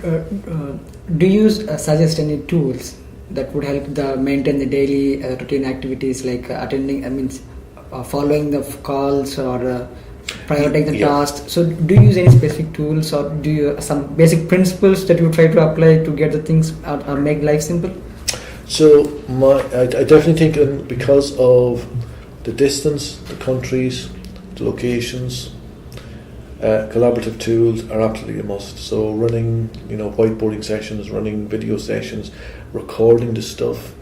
Uh, uh, do you suggest any tools that would help the maintain the daily routine activities like attending? I mean, following the calls or prioritizing the Yeah. tasks. So, do you use any specific tools or do you some basic principles that you try to apply to get the things or make life simple? So I definitely think because of the distance, the countries, the locations, collaborative tools are absolutely a must. So running, whiteboarding sessions, running video sessions, recording the stuff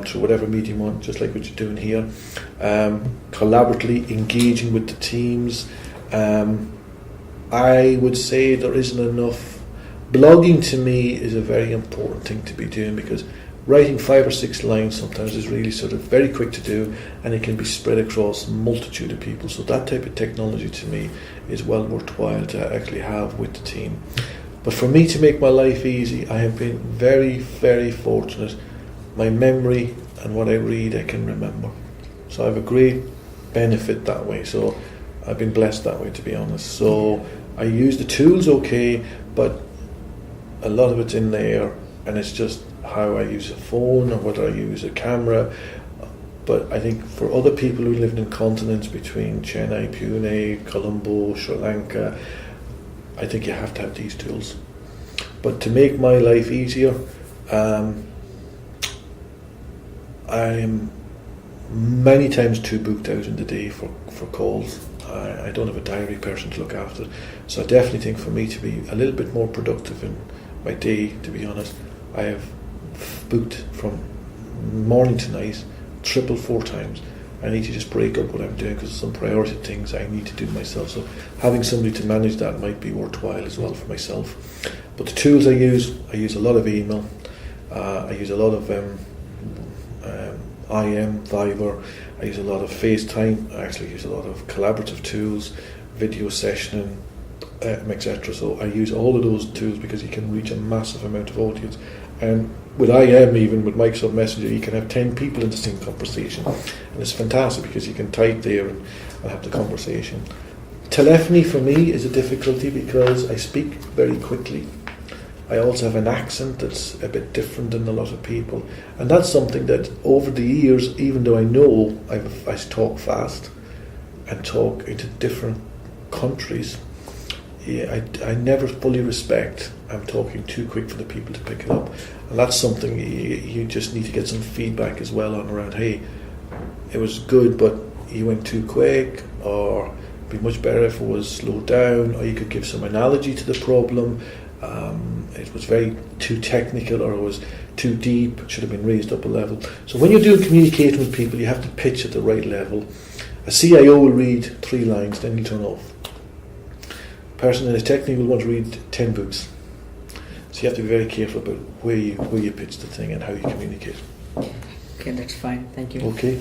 through whatever medium you want, just like what you're doing here. Collaboratively engaging with the teams. I would say there isn't enough. Blogging to me is a very important thing to be doing, because writing 5 or 6 lines sometimes is really sort of very quick to do, and it can be spread across a multitude of people. So that type of technology to me is well worthwhile to actually have with the team. But for me to make my life easy, I have been very, very fortunate. My memory and what I read, I can remember. So I have a great benefit that way. So I've been blessed that way, to be honest. So I use the tools okay, but a lot of it's in there, and it's just how I use a phone or whether I use a camera. But I think for other people who live in continents between Chennai, Pune, Colombo, Sri Lanka, I think you have to have these tools. But to make my life easier, I'm many times too booked out in the day for calls. I don't have a diary person to look after. So I definitely think for me to be a little bit more productive in my day, to be honest, I have booked from morning to night 4 times. I need to just break up what I'm doing because some priority things I need to do myself. So having somebody to manage that might be worthwhile as well for myself. But the tools I use a lot of email. I use a lot of IM, Viber. I use a lot of FaceTime. I actually use a lot of collaborative tools, video sessioning, etc. So I use all of those tools because you can reach a massive amount of audience. And with IM, even with Microsoft Messenger, you can have 10 people in the same conversation, and it's fantastic because you can type there and have the conversation. Telephony for me is a difficulty because I speak very quickly. I also have an accent that's a bit different than a lot of people, and that's something that over the years, even though I know I talk fast and talk into different countries, I never fully respect I'm talking too quick for the people to pick it up, and that's something you just need to get some feedback as well on around. Hey, it was good, but you went too quick, or it'd be much better if it was slowed down, or you could give some analogy to the problem. It was very too technical, or it was too deep. It should have been raised up a level. So when you're doing communicating with people, you have to pitch at the right level. A CIO will read 3 lines, then you turn off. A person in a technical will want to read 10 books. So you have to be very careful about where you pitch the thing and how you communicate. Okay, that's fine. Thank you. Okay.